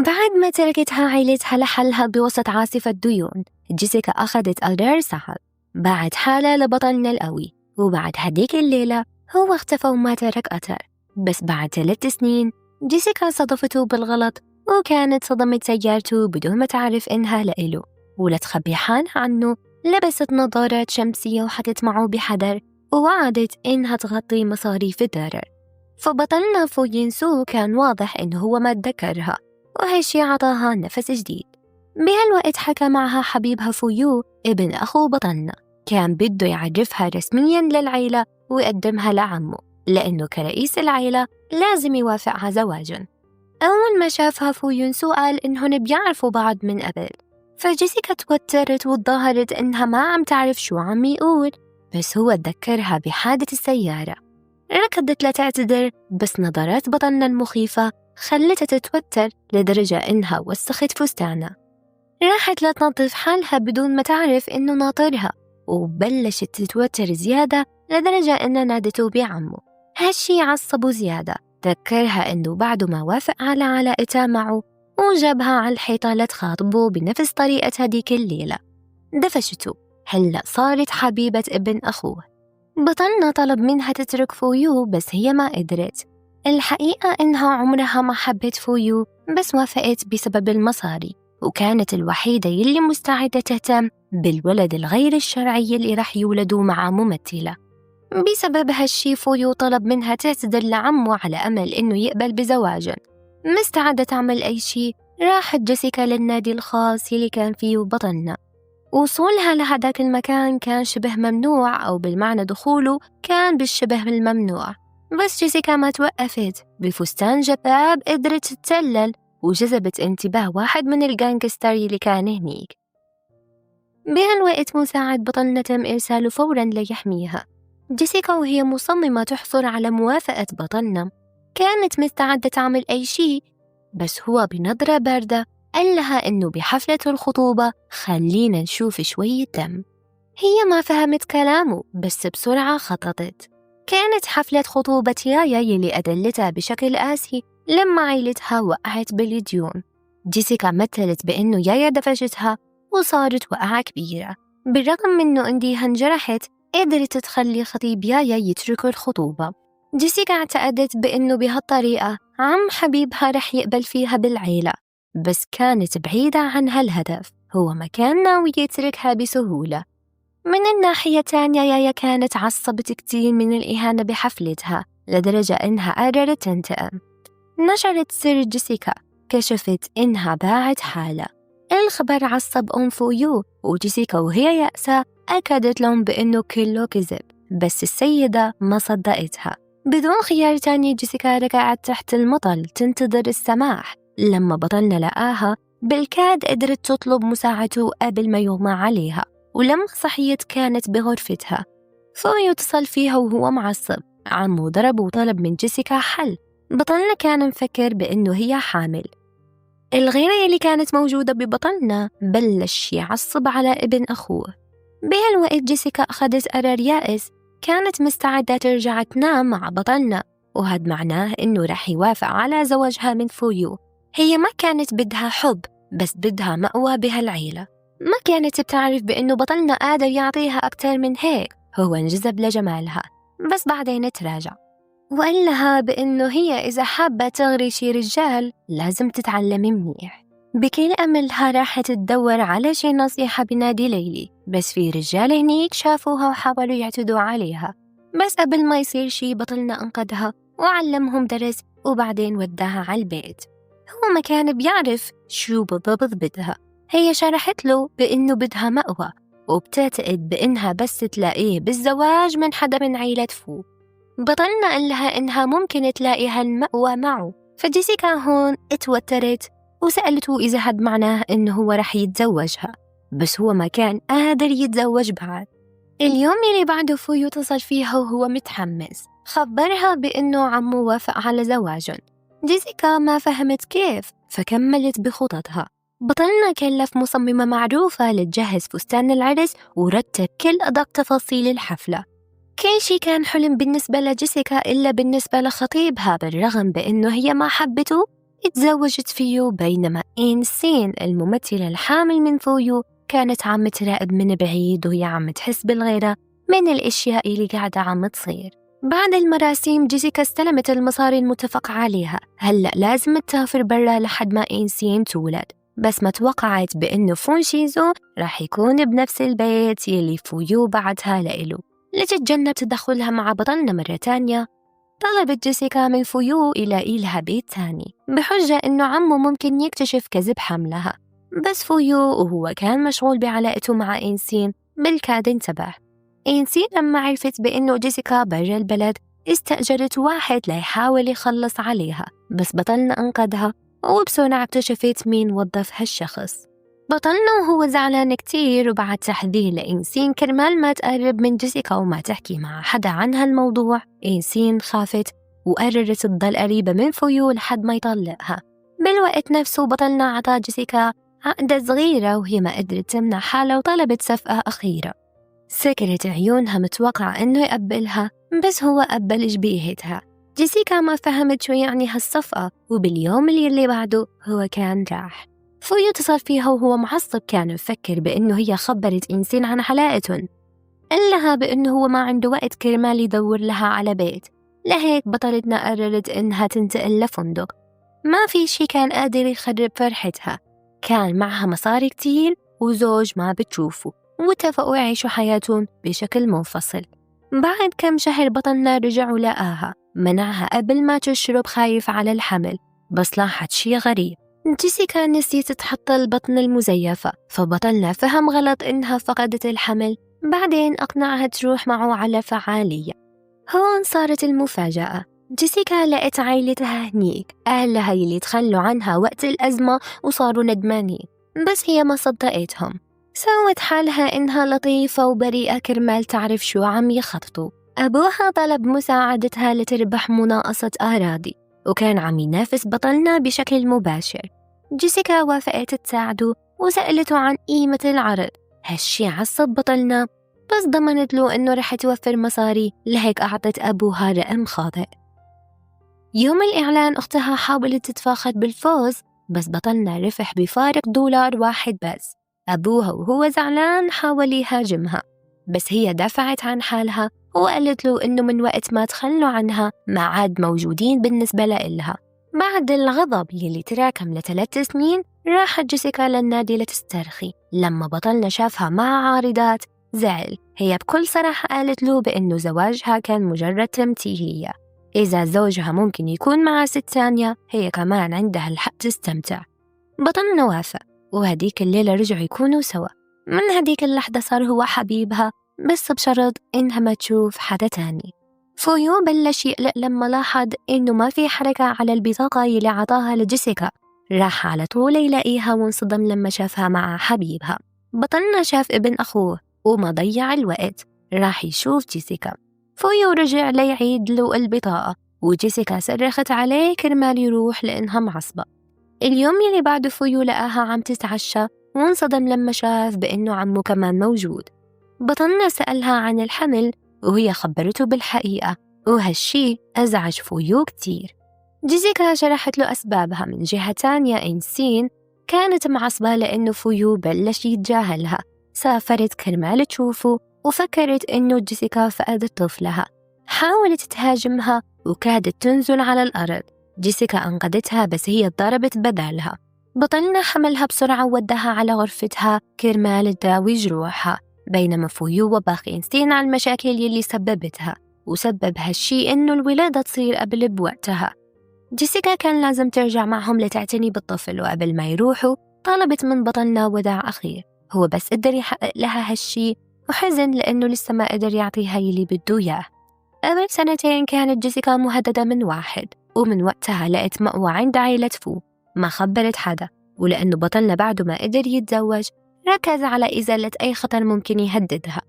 بعد ما تركتها عيلتها لحالها بوسط عاصفة ديون، جيسيكا أخذت قرار صعب. باعت حالها لبطلنا القوي، وبعد هديك الليلة هو اختفى وما ترك أثر. بس بعد 3 سنين جيسيكا صدفته بالغلط، وكانت صدمت سيارته بدون ما تعرف إنها لإله. ولتخبي حالها عنه لبست نظارات شمسية وحكت معه بحذر، ووعدت إنها تغطي مصاريف الضرر. فبطلنا فوينسو كان واضح إنه هو ما تذكرها، وهالشي عطاها نفس جديد. بهالوقت حكى معها حبيبها فويو ابن أخو بطلنا، كان بده يعرفها رسمياً للعيلة ويقدمها لعمه، لأنه كرئيس العيلة لازم يوافق على زواجهم. أول ما شافها فوينسو قال إنهم بيعرفوا بعض من قبل، فجيسيكا توترت وتظاهرت إنها ما عم تعرف شو عم يقول، بس هو تذكرها بحادث السيارة. ركضت لتعتذر، بس نظرات بطلنا المخيفة خلتها تتوتر لدرجة إنها وسخت فستانها. راحت لتنظف حالها بدون ما تعرف إنه ناطرها، وبلشت تتوتر زيادة لدرجة إنها نادته بعمه. هالشي عصبه زيادة، ذكرها إنه بعد ما وافق على علاقتها معه وجابها على الحيطة لتخاطبه بنفس طريقة هديك الليلة. دفشته، هلأ صارت حبيبة ابن أخوه. بطلنا طلب منها تترك فويو، بس هي ما قدرت. الحقيقة إنها عمرها ما حبت فويو، بس وافقت بسبب المصاري، وكانت الوحيدة يلي مستعدة تهتم بالولد الغير الشرعي اللي رح يولدوا مع ممثلة. بسبب هالشي فويو طلب منها تعتذر لعمه على أمل إنه يقبل بزواجهم. مستعدة تعمل أي شي، راحت جيسيكا للنادي الخاص يلي كان فيه بطلنا. وصولها لهداك المكان كان شبه ممنوع، أو بالمعنى دخوله كان بالشبه الممنوع. بس جيسيكا ما توقفت، بفستان جباب قدرت تتسلل وجذبت انتباه واحد من الجانجستر اللي كان هنيك. بهالوقت مساعد بطلنا تم إرساله فوراً ليحميها. جيسيكا وهي مصممة تحصل على موافقة بطلنا، كانت مستعدة تعمل أي شيء، بس هو بنظرة باردة قال لها إنه بحفلة الخطوبة خلينا نشوف شوية دم. هي ما فهمت كلامه، بس بسرعة خططت. كانت حفلة خطوبة يايا يلي أدلتها بشكل قاسي لما عيلتها وقعت بالديون. جيسيكا مثلت بإنه يايا دفشتها وصارت وقعة كبيرة. بالرغم منه إنها انجرحت، قدرت تخلي خطيب يايا يترك الخطوبة. جيسيكا اعتقدت بإنه بهالطريقة عم حبيبها رح يقبل فيها بالعيلة، بس كانت بعيدة عن هالهدف. هو ما كان ناوي يتركها بسهولة. من الناحية الثانية يايا كانت عصبت كتير من الإهانة بحفلتها لدرجة إنها قررت تنتقم. نشرت سر جيسيكا، كشفت إنها باعت حالها. الخبر عصب أم فويو، وجيسيكا وهي يأسة أكدت لهم بإنه كله كذب، بس السيدة ما صدقتها. بدون خيار تاني جيسيكا رجعت تحت المطل تنتظر السماح. لما بطلنا لقاها بالكاد قدرت تطلب مساعدته قبل ما يغمى عليها، ولما صحيت كانت بغرفتها. فويو اتصل فيها وهو معصب. عمه ضرب وطلب من جيسيكا حل. بطلنا كان مفكر بإنه هي حامل. الغيرة يلي كانت موجودة ببطلنا بلش يعصب على ابن أخوه. بهالوقت جيسيكا أخذت قرار يائس، كانت مستعدة ترجع تنام مع بطلنا، وهذا معناه إنه رح يوافق على زواجها من فويو. هي ما كانت بدها حب، بس بدها مأوى بهالعيلة. ما كانت بتعرف بإنه بطلنا قادر يعطيها أكتر من هيك. هو انجذب لجمالها، بس بعدين تراجع وقال لها بإنه هي إذا حابة تغري شي رجال لازم تتعلمي منيح. بكل أملها راحت تدور على شي نصيحة بنادي ليلي، بس في رجال هنيك شافوها وحاولوا يعتدوا عليها. بس قبل ما يصير شي بطلنا أنقذها وعلمهم درس، وبعدين وداها على البيت. هو ما كان بيعرف شو بالضبط بدها. هي شرحت له بإنه بدها مأوى، وبتعتقد بإنها بس تلاقيه بالزواج من حدا من عيلة فو. بطلنا قال لها إنها ممكن تلاقي هالمأوى معه، فجيسيكا هون اتوترت وسألته إذا هاد معناه إنه هو رح يتزوجها، بس هو ما كان قادر يتزوج بعد. اليوم اللي بعده فويو اتصل فيها وهو متحمس، خبرها بإنه عمو وافق على زواجهم. جيسيكا ما فهمت كيف، فكملت بخططها. بطلنا كلف مصممة معروفة لتجهز فستان العرس ورتب كل أدق تفاصيل الحفلة. كل شي كان حلم بالنسبة لجيسيكا إلا بالنسبة لخطيبها. بالرغم بأنه هي ما حبته اتزوجت فيو، بينما إنسين الممثلة الحامل من فويو كانت عم تراقب من بعيد وهي عم تحس بالغيرة من الأشياء اللي قاعدة عم تصير. بعد المراسيم جيسيكا استلمت المصاري المتفق عليها. هلأ لازم تسافر برا لحد ما إنسين تولد، بس ما توقعت بأنه فونشيزو راح يكون بنفس البيت يلي فويو بعدها لإله. لتتجنب تدخلها مع بطلنا مرة تانية، طلبت جيسيكا من فويو إلى إلها بيت تاني بحجة إنه عمه ممكن يكتشف كذب حملها. بس فويو وهو كان مشغول بعلاقته مع إنسين بالكاد انتبه. إنسين لما عرفت بإنه جيسيكا برا البلد استأجرت واحد ليحاول يخلص عليها، بس بطلنا أنقذها وبسرعة اكتشفت مين وظف هالشخص. بطلنا وهو زعلان كتير، وبعد تحذير لإنسين كرمال ما تقرب من جيسيكا وما تحكي مع حدا عن هالموضوع، إنسين خافت وقررت تضل قريبة من فويو لحد ما يطلقها. بالوقت نفسه بطلنا عطا جيسيكا عقدة صغيرة وهي ما قدرت تمنع حالها وطلبت صفقة أخيرة. سكرت عيونها متوقع إنه يقبلها، بس هو قبل جبيهتها. جيسيكا ما فهمت شو يعني هالصفقة، وباليوم اللي بعده هو كان راح. فويو اتصل فيها وهو معصب، كان مفكر بأنه هي خبرت إنسين عن علاقتهم، قال لها بأنه هو ما عنده وقت كرمال يدور لها على بيت، لهيك بطلتنا قررت إنها تنتقل لفندق. ما في شي كان قادر يخرب فرحتها، كان معها مصاري كتير وزوج ما بتشوفه، واتفقوا يعيشوا حياتهم بشكل منفصل. بعد كم شهر بطلنا رجع ولقاها منعها قبل ما تشرب، خايف على الحمل، بس لاحظ شي غريب. جيسيكا نسيت تحط البطن المزيفة، فبطلنا فهم غلط إنها فقدت الحمل. بعدين أقنعها تروح معه على فعالية. هون صارت المفاجأة، جيسيكا لقت عائلتها هنيك، أهلها يلي تخلوا عنها وقت الأزمة وصاروا ندمانين، بس هي ما صدقتهم. سوت حالها إنها لطيفة وبريئة كرمال تعرف شو عم يخططوا. أبوها طلب مساعدتها لتربح مناقصة أراضي، وكان عم ينافس بطلنا بشكل مباشر. جيسيكا وافقت تساعده وسألته عن قيمة العرض. هالشي عصب بطلنا، بس ضمنت له إنه رح توفر مصاري، لهيك أعطت أبوها رقم خاطئ. يوم الإعلان أختها حاولت تتفاخر بالفوز، بس بطلنا رفح بفارق $1 واحد بس. أبوها وهو زعلان حاول يهاجمها، بس هي دافعت عن حالها وقالت له إنه من وقت ما تخلوا عنها ما عاد موجودين بالنسبة لإلها. بعد الغضب يلي تراكم ل3 سنين راحت جيسيكا للنادي لتسترخي. لما بطلنا شافها مع عارضات زعل. هي بكل صراحة قالت له بأنه زواجها كان مجرد تمثيلية، إذا زوجها ممكن يكون مع ست ثانية هي كمان عندها الحق تستمتع. بطلنا وافق، وهديك الليلة رجعوا يكونوا سوا. من هديك اللحظة صار هو حبيبها، بس بشرط إنها ما تشوف حدا تاني. فويو بلش يقلق لما لاحظ إنه ما في حركة على البطاقة يلي عطاها لجيسيكا. راح على طول يلاقيها وانصدم لما شافها مع حبيبها. بطلنا شاف ابن أخوه وما ضيع الوقت، راح يشوف جيسيكا. فويو رجع ليعيد له البطاقة، وجيسيكا صرخت عليه كرمال يروح لأنها معصبة. اليوم يلي بعده فويو لقاها عم تتعشى وانصدم لما شاف بأنه عمه كمان موجود. بطلنا سألها عن الحمل وهي خبرته بالحقيقة، وهالشي أزعج فويو كتير. جيسيكا شرحت له أسبابها. من جهة تانية إنسين كانت معصبة لأنه فويو بلش يتجاهلها. سافرت كرمال تشوفه وفكرت إنه جيسيكا فقدت طفلها. حاولت تهاجمها وكادت تنزل على الأرض. جيسيكا أنقذتها، بس هي ضربت بدالها. بطلنا حملها بسرعة ووداها على غرفتها كرمال تداوي جروحها، بينما فويو وباخ إنسين على المشاكل يلي سببتها، وسبب هالشي إنه الولادة تصير قبل بوقتها. جيسيكا كان لازم ترجع معهم لتعتني بالطفل، وقبل ما يروحوا طلبت من بطلنا وداع أخير. هو بس قدر يحقق لها هالشي، وحزن لأنه لسه ما قدر يعطيها يلي بده إياه. قبل 2 كانت جيسيكا مهددة من واحد، ومن وقتها لقت مأوى عند عائلة فو. ما خبرت حدا، ولأنه بطلنا بعده ما قدر يتزوج ركز على إزالة أي خطر ممكن يهددها.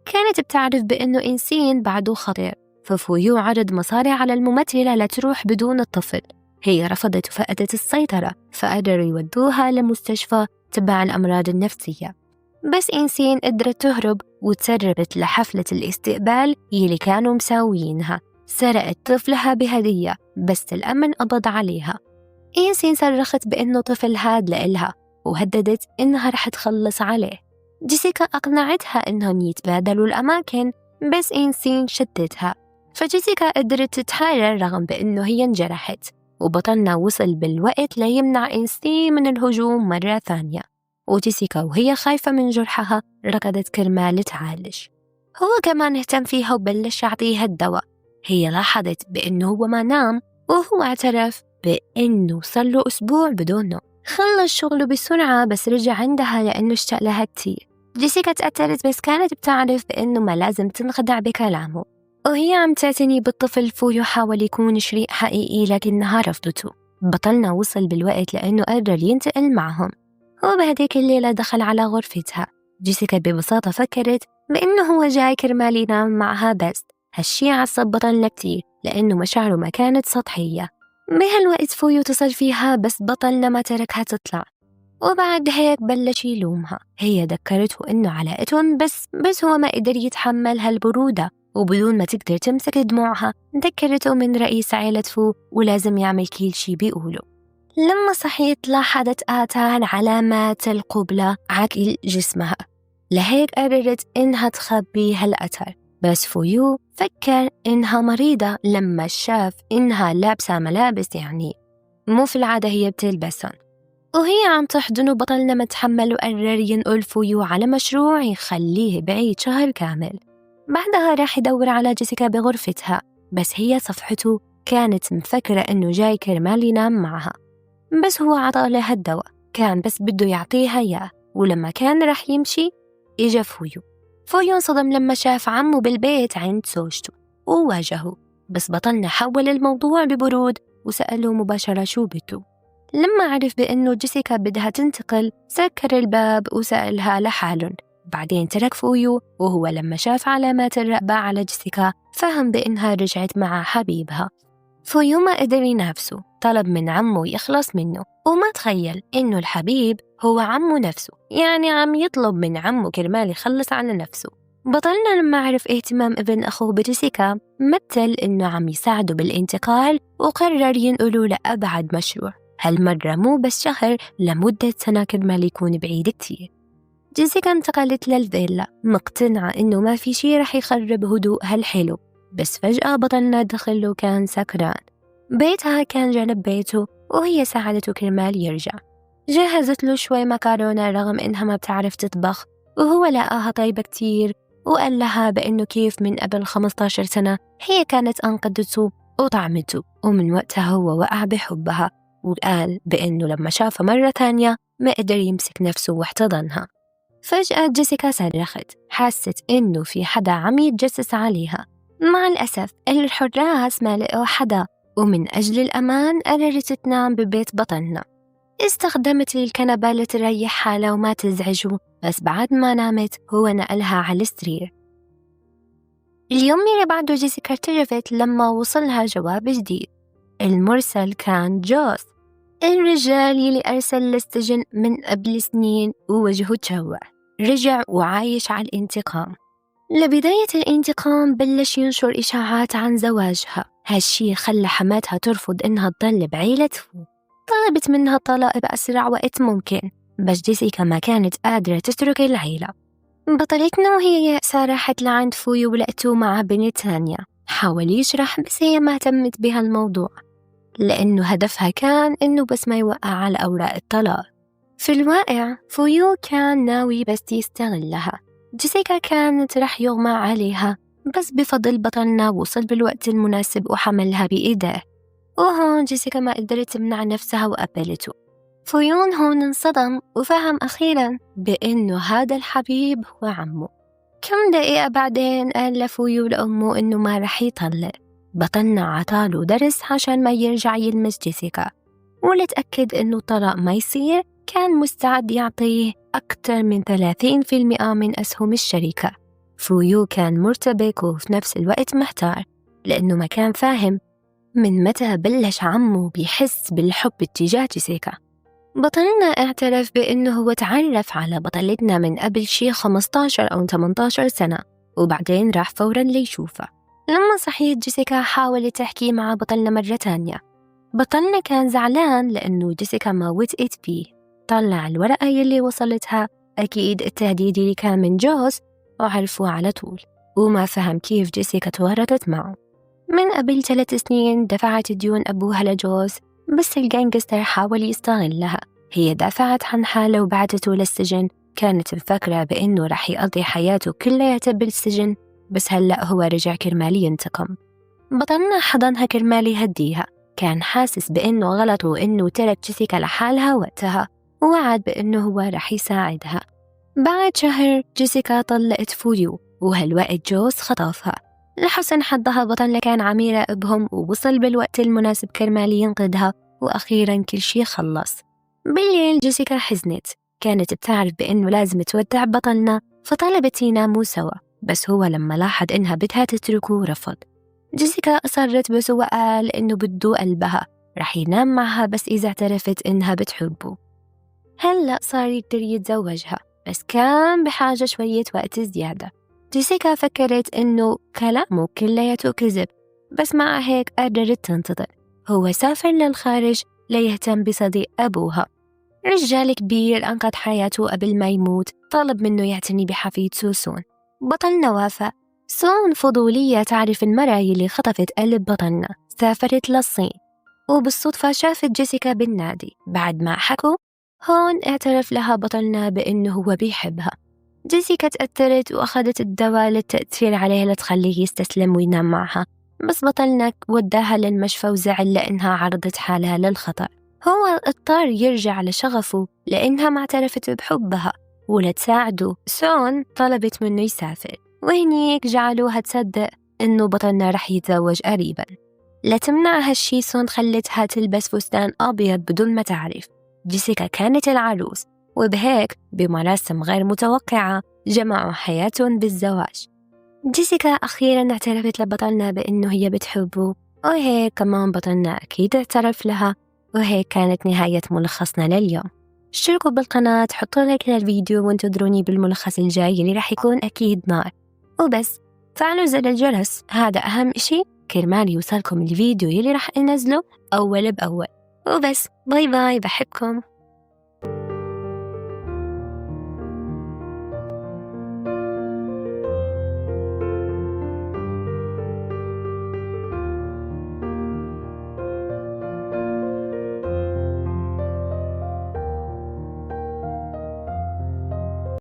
كانت بتعرف بأنه إنسين بعده خطر، ففويو عرض مصاري على الممثلة لتروح بدون الطفل. هي رفضت وفقدت السيطرة، فقدروا يودوها لمستشفى تبع الأمراض النفسية. بس إنسين قدرت تهرب وتسربت لحفلة الاستقبال يلي كانوا مساويينها. سرقت طفلها بهدية، بس الأمن قبض عليها. إينسين صرخت بأنه طفل هاد لإلها وهددت إنها رح تخلص عليه. جيسيكا أقنعتها إنهم يتبادلوا الأماكن، بس إينسين شدتها، فجيسيكا قدرت تتحرر رغم بأنه هي انجرحت، وبطلنا وصل بالوقت ليمنع إينسين من الهجوم مرة ثانية. وجيسيكا وهي خايفة من جرحها ركضت كرمال تعالج. هو كمان اهتم فيها وبلش يعطيها الدواء. هي لاحظت بأنه هو ما نام، وهو اعترف بأنه صار له أسبوع بدون نوم. خلص شغله بسرعة بس رجع عندها لأنه اشتاق لها كتير. جيسيكا تأثرت بس كانت بتعرف بأنه ما لازم تنخدع بكلامه، وهي عم تعتني بالطفل. فويو حاول يكون شريك حقيقي لكنها رفضته. بطلنا وصل بالوقت لأنه قرر ينتقل معهم، وبهديك الليلة دخل على غرفتها. جيسيكا ببساطة فكرت بأنه هو جاي كرمال ينام معها، بس هالشي عصب بطلنا كتير لأنه مشاعره ما كانت سطحية. بهالوقت فويو اتصل فيها بس بطلنا ما تركها تطلع، وبعد هيك بلش يلومها. هي ذكرته إنه علاقتهم بس هو ما قدر يتحمل هالبرودة، وبدون ما تقدر تمسك دموعها ذكرته من رئيس عائلة فو ولازم يعمل كل شي بيقوله. لما صحيت لاحظت آثار علامات القبلة على جسمها، لهيك قررت إنها تخبي هالأثر. بس فويو فكر إنها مريضة لما شاف إنها لابسة ملابس يعني مو في العادة هي بتلبسهم، وهي عم تحضنه. بطلنا ما تحمل وقرر ينقل فويو على مشروع يخليه بعيد شهر كامل. بعدها راح يدور على جيسيكا بغرفتها، بس هي صفحته كانت مفكرة إنه جاي كرمال ينام معها، بس هو عطى لها الدواء، كان بس بده يعطيها إياه. ولما كان رح يمشي إجا فويو انصدم لما شاف عمه بالبيت عند زوجته وواجهه، بس بطلنا حول الموضوع ببرود وسأله مباشرة شو بده. لما عرف بأنه جيسيكا بدها تنتقل سكر الباب وسألها لحالهم. بعدين ترك فويو، وهو لما شاف علامات الرقبة على جيسيكا فهم بأنها رجعت مع حبيبها. فويو ما قدر ينافسه، طلب من عمه يخلص منه، وما تخيل إنه الحبيب هو عمه نفسه، يعني عم يطلب من عمه كرمال يخلص على نفسه. بطلنا لما عرف اهتمام ابن أخوه بجيسيكا مثل إنه عم يساعده بالانتقال، وقرر ينقله لأبعد مشروع، هالمرة مو بس شهر، لمدة سنة كرمال يكون بعيد كتير. جيسيكا انتقلت للفيلا مقتنعة إنه ما في شي رح يخرب هدوء هالحلو، بس فجأة بطلنا دخل وكان سكران. بيتها كان جنب بيته وهي ساعدته كرمال يرجع. جهزت له شوي مكرونة رغم إنها ما بتعرف تطبخ، وهو لقاها طيبة كتير وقال لها بأنه كيف من قبل 15 سنة هي كانت أنقذته وطعمته، ومن وقتها هو وقع بحبها، وقال بأنه لما شافها مرة تانية ما قدر يمسك نفسه واحتضنها. فجأة جيسيكا صرخت، حست إنه في حدا عم يتجسس عليها. مع الأسف الحراس ما لقوا حدا، ومن أجل الأمان قررت تنام ببيت بطلنا. استخدمت الكنبة لتريح حالها وما تزعجه، بس بعد ما نامت هو نقلها على السرير. اليوم اللي بعده جيسيكا ارتجفت لما وصلها جواب جديد. المرسل كان جوز، الرجال يلي أرسل للسجن من قبل سنين ووجهه تشوه، رجع وعايش على الانتقام. لبداية الانتقام بلش ينشر إشاعات عن زواجها، هالشي خلى حماتها ترفض إنها تضل بعيلة فو. طلبت منها الطلاق بأسرع وقت ممكن، بس جيسيكا ما كانت قادرة تترك العيلة. بطلتنا وهي يأسة راحت لعند فويو ولقته مع بنت ثانية. حاول يشرح بس هي ما اهتمت بهالموضوع، لأنه هدفها كان إنه بس ما يوقع على أوراق الطلاق. في الواقع فويو كان ناوي بس يستغلها. جيسيكا كانت رح يغمى عليها، بس بفضل بطلنا وصل بالوقت المناسب وحملها بإيده، وهون جيسيكا ما قدرت تمنع نفسها وقبلته. فويون هون انصدم وفهم أخيراً بأنه هذا الحبيب هو عمه. كم دقيقة بعدين قال لفويو لأمه إنه ما رح يطلق. بطلنا عطاله درس عشان ما يرجع يلمس جيسيكا، ولتأكد إنه الطلاق ما يصير كان مستعد يعطيه أكثر من 30% من أسهم الشركة. فويو كان مرتبك وفي نفس الوقت محتار، لأنه ما كان فاهم من متى بلش عمه بيحس بالحب اتجاه جيسيكا. بطلنا اعترف بأنه هو تعرف على بطلتنا من قبل شي 15 أو 18 سنة، وبعدين راح فوراً ليشوفها. لما صحيت جيسيكا حاولت تحكي مع بطلنا مرة تانية، بطلنا كان زعلان لأنه جيسيكا ما وثقت فيه. طلع الورقة يلي وصلتها، أكيد التهديد اللي كان من جوز، وعرفوا على طول. وما فهم كيف جيسيكا تورطت معه. من قبل 3 سنين دفعت ديون أبوها لجوز، بس الجانجستر حاول يستغلها. هي دافعت عن حاله وبعتته للسجن. كانت مفكرة بأنه رح يقضي حياته كلها بالسجن، بس هلأ هو رجع كرمال ينتقم. بطلنا حضنها كرمال يهديها. كان حاسس بأنه غلط وأنه ترك جيسيكا لحالها وقتها، ووعد بأنه هو رح يساعدها. بعد شهر جيسيكا طلقت فويو، وهالوقت جوز خطفها. لحسن حظها بطلنا كان عم يراقبهم ووصل بالوقت المناسب كرمال ينقذها، وأخيرا كل شي خلص. بالليل جيسيكا حزنت، كانت بتعرف بأنه لازم تودع بطلنا، فطلبت يناموا سوا، بس هو لما لاحظ إنها بدها تتركه رفض. جيسيكا أصرت، بس هو قال إنه بده قلبها، رح ينام معها بس إذا اعترفت إنها بتحبه. هلأ صار يقدر يتزوجها، بس كان بحاجة شوية وقت زيادة. جيسيكا فكرت إنه كلامه كلياته كذب، بس مع هيك قررت تنتظر. هو سافر للخارج ليهتم بصديق أبوها، رجال كبير أنقذ حياته قبل ما يموت. طلب منه يعتني بحفيد سون. بطلنا وافق. سون فضولية تعرف المرأة اللي خطفت قلب بطلنا. سافرت للصين، وبالصدفة شافت جيسيكا بالنادي. بعد ما حكوا هون اعترف لها بطلنا بأنه هو بيحبها. جيسيكا تأثرت وأخذت الدواء للتأثير عليه لتخليه يستسلم وينام معها، بس بطلنا وداها للمشفى وزعل لأنها عرضت حالها للخطر. هو اضطر يرجع لشغفه لأنها ما اعترفت بحبها، ولتساعده سون طلبت منه يسافر، وهنيك جعلوها تصدق إنه بطلنا رح يتزوج قريبا. لتمنع هالشي سون خلتها تلبس فستان أبيض بدون ما تعرف. جيسيكا كانت العروس، وبهيك بمراسم غير متوقعة جمعوا حياتهم بالزواج. جيسيكا أخيراً اعترفت لبطلنا بأنه هي بتحبه، وهيك كمان بطلنا أكيد اعترف لها. وهيك كانت نهاية ملخصنا لليوم. اشتركوا بالقناة، حطوا لايك للفيديو، وانتظروني بالملخص الجاي اللي رح يكون أكيد نار. وبس فعلوا زر الجرس، هذا أهم إشي كرمال يوصلكم الفيديو اللي رح أنزله أول بأول. وبس باي باي، بحبكم.